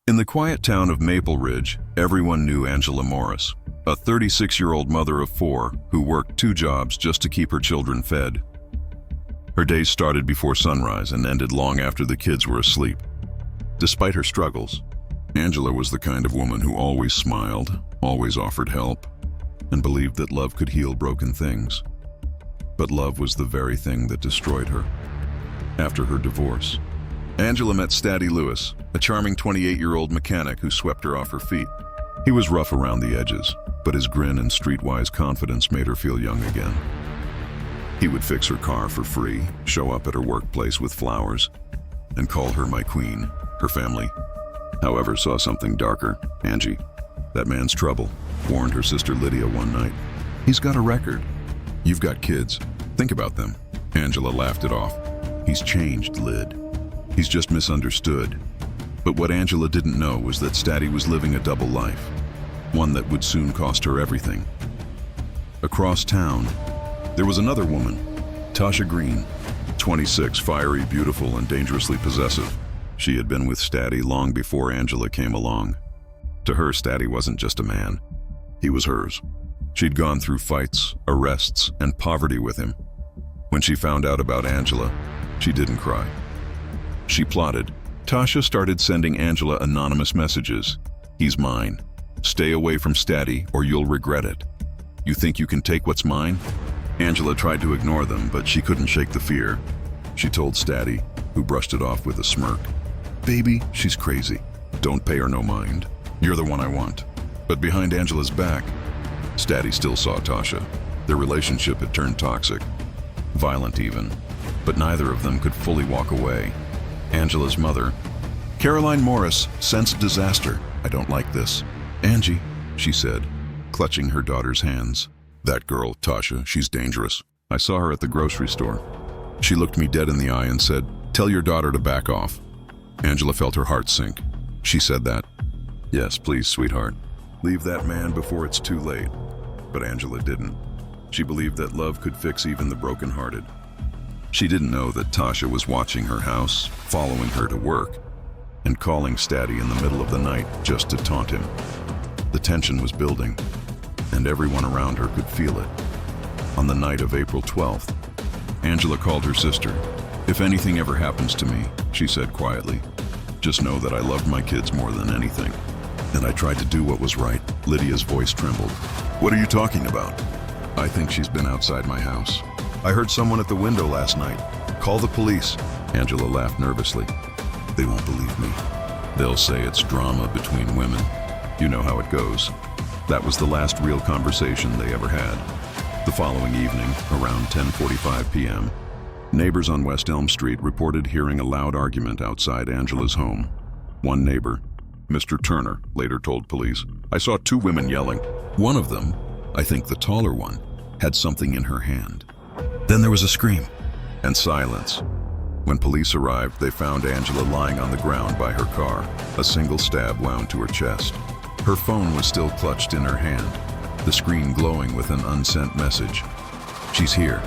In the quiet town of Maple Ridge, everyone knew Angela Morris, a 36-year-old mother of 4 who worked 2 jobs just to keep her children fed. Her days started before sunrise and ended long after the kids were asleep. Despite her struggles, Angela was the kind of woman who always smiled, always offered help, and believed that love could heal broken things. But love was the very thing that destroyed her. After her divorce, Angela met Staddy Lewis, a charming 28-year-old mechanic who swept her off her feet. He was rough around the edges, but his grin and streetwise confidence made her feel young again. He would fix her car for free, show up at her workplace with flowers, and call her my queen. Her family, however, saw something darker. Angie, that man's trouble, warned her sister Lydia one night. He's got a record. You've got kids. Think about them. Angela laughed it off. He's changed, Lyd. He's just misunderstood. But what Angela didn't know was that Staddy was living a double life, one that would soon cost her everything. Across town, there was another woman, Tasha Green, 26, fiery, beautiful, and dangerously possessive. She had been with Staddy long before Angela came along. To her, Staddy wasn't just a man. He was hers. She'd gone through fights, arrests, and poverty with him. When she found out about Angela, she didn't cry. She plotted. Tasha started sending Angela anonymous messages. He's mine. Stay away from Staddy or you'll regret it. You think you can take what's mine? Angela tried to ignore them, but she couldn't shake the fear. She told Staddy, who brushed it off with a smirk. Baby, she's crazy. Don't pay her no mind. You're the one I want. But behind Angela's back, Staddy still saw Tasha. Their relationship had turned toxic, violent even, but neither of them could fully walk away. Angela's mother, Caroline Morris, sensed disaster. I don't like this. Angie, she said, clutching her daughter's hands. That girl, Tasha, she's dangerous. I saw her at the grocery store. She looked me dead in the eye and said, tell your daughter to back off. Angela felt her heart sink. She said that. Yes, please, sweetheart. Leave that man before it's too late. But Angela didn't. She believed that love could fix even the brokenhearted. She didn't know that Tasha was watching her house, following her to work, and calling Staddy in the middle of the night just to taunt him. The tension was building, and everyone around her could feel it. On the night of April 12th, Angela called her sister. If anything ever happens to me, she said quietly, just know that I loved my kids more than anything. And I tried to do what was right. Lydia's voice trembled. What are you talking about? I think she's been outside my house. I heard someone at the window last night. Call the police. Angela laughed nervously. They won't believe me. They'll say it's drama between women. You know how it goes. That was the last real conversation they ever had. The following evening, around 10:45 p.m., neighbors on West Elm Street reported hearing a loud argument outside Angela's home. One neighbor, Mr. Turner, later told police, I saw 2 women yelling. One of them, I think the taller one, had something in her hand. Then there was a scream and silence. When police arrived, they found Angela lying on the ground by her car, a single stab wound to her chest. Her phone was still clutched in her hand, the screen glowing with an unsent message. She's here.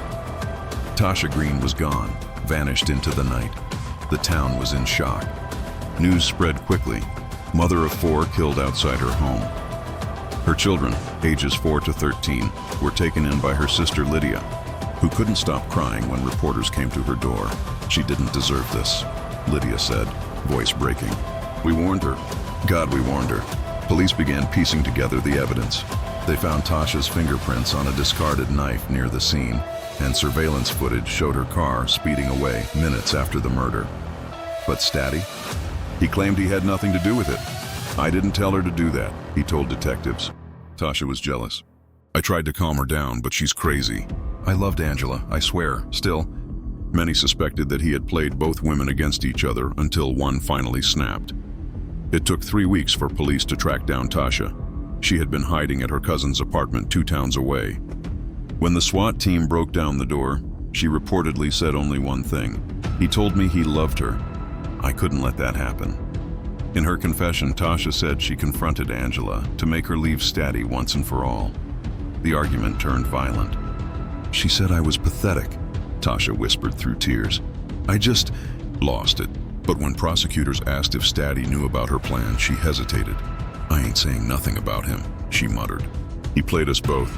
Tasha Green was gone, vanished into the night. The town was in shock. News spread quickly. Mother of 4 killed outside her home. Her children, ages 4 to 13, were taken in by her sister Lydia, who couldn't stop crying when reporters came to her door. She didn't deserve this, Lydia said, voice breaking. We warned her. God, we warned her. Police began piecing together the evidence. They found Tasha's fingerprints on a discarded knife near the scene, and surveillance footage showed her car speeding away minutes after the murder. But Staddy? He claimed he had nothing to do with it. I didn't tell her to do that, he told detectives. Tasha was jealous. I tried to calm her down, but she's crazy. I loved Angela, I swear. Still, many suspected that he had played both women against each other until one finally snapped. It took 3 weeks for police to track down Tasha. She had been hiding at her cousin's apartment 2 towns away. When the SWAT team broke down the door, she reportedly said only one thing. He told me he loved her. I couldn't let that happen. In her confession, Tasha said she confronted Angela to make her leave Staddy once and for all. The argument turned violent. She said I was pathetic, Tasha whispered through tears. I just lost it. But when prosecutors asked if Staddy knew about her plan, she hesitated. "I ain't saying nothing about him," she muttered. "He played us both.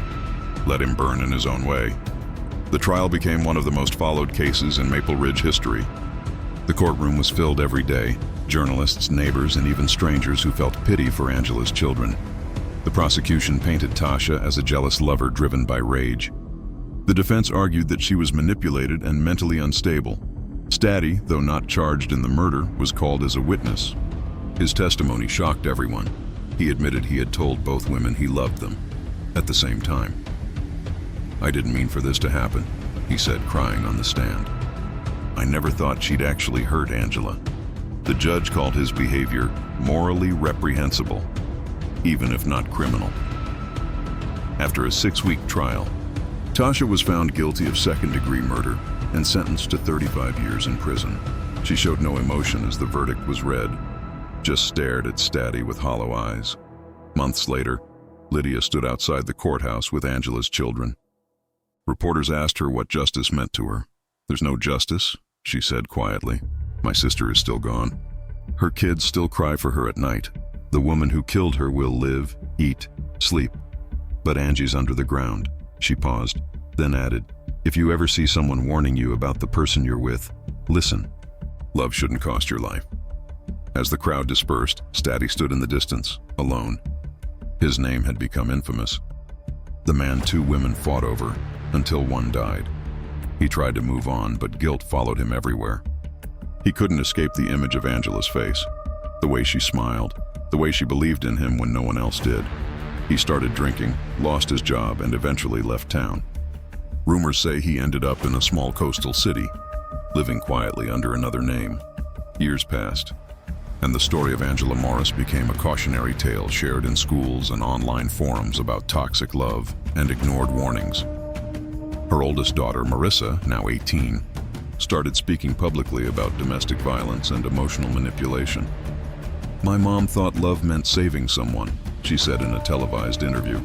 Let him burn in his own way." The trial became one of the most followed cases in Maple Ridge history. The courtroom was filled every day, journalists, neighbors, and even strangers who felt pity for Angela's children. The prosecution painted Tasha as a jealous lover driven by rage. The defense argued that she was manipulated and mentally unstable. Staddy, though not charged in the murder, was called as a witness. His testimony shocked everyone. He admitted he had told both women he loved them at the same time. "I didn't mean for this to happen," he said, crying on the stand. "I never thought she'd actually hurt Angela." The judge called his behavior morally reprehensible, even if not criminal. After a 6-week trial, Tasha was found guilty of second-degree murder and sentenced to 35 years in prison. She showed no emotion as the verdict was read, just stared at Staddy with hollow eyes. Months later, Lydia stood outside the courthouse with Angela's children. Reporters asked her what justice meant to her. "There's no justice," she said quietly. "My sister is still gone. Her kids still cry for her at night. The woman who killed her will live, eat, sleep. But Angie's under the ground." She paused, then added, "If you ever see someone warning you about the person you're with, listen. Love shouldn't cost your life." As the crowd dispersed, Staddy stood in the distance, alone. His name had become infamous. The man 2 women fought over, until one died. He tried to move on, but guilt followed him everywhere. He couldn't escape the image of Angela's face, the way she smiled, the way she believed in him when no one else did. He started drinking, lost his job, and eventually left town. Rumors say he ended up in a small coastal city, living quietly under another name. Years passed, and the story of Angela Morris became a cautionary tale shared in schools and online forums about toxic love and ignored warnings. Her oldest daughter, Marissa, now 18, started speaking publicly about domestic violence and emotional manipulation. "My mom thought love meant saving someone," she said in a televised interview.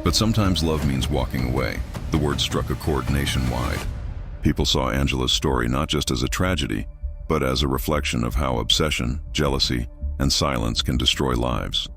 But sometimes love means walking away. The word struck a chord nationwide. People saw Angela's story not just as a tragedy, but as a reflection of how obsession, jealousy, and silence can destroy lives.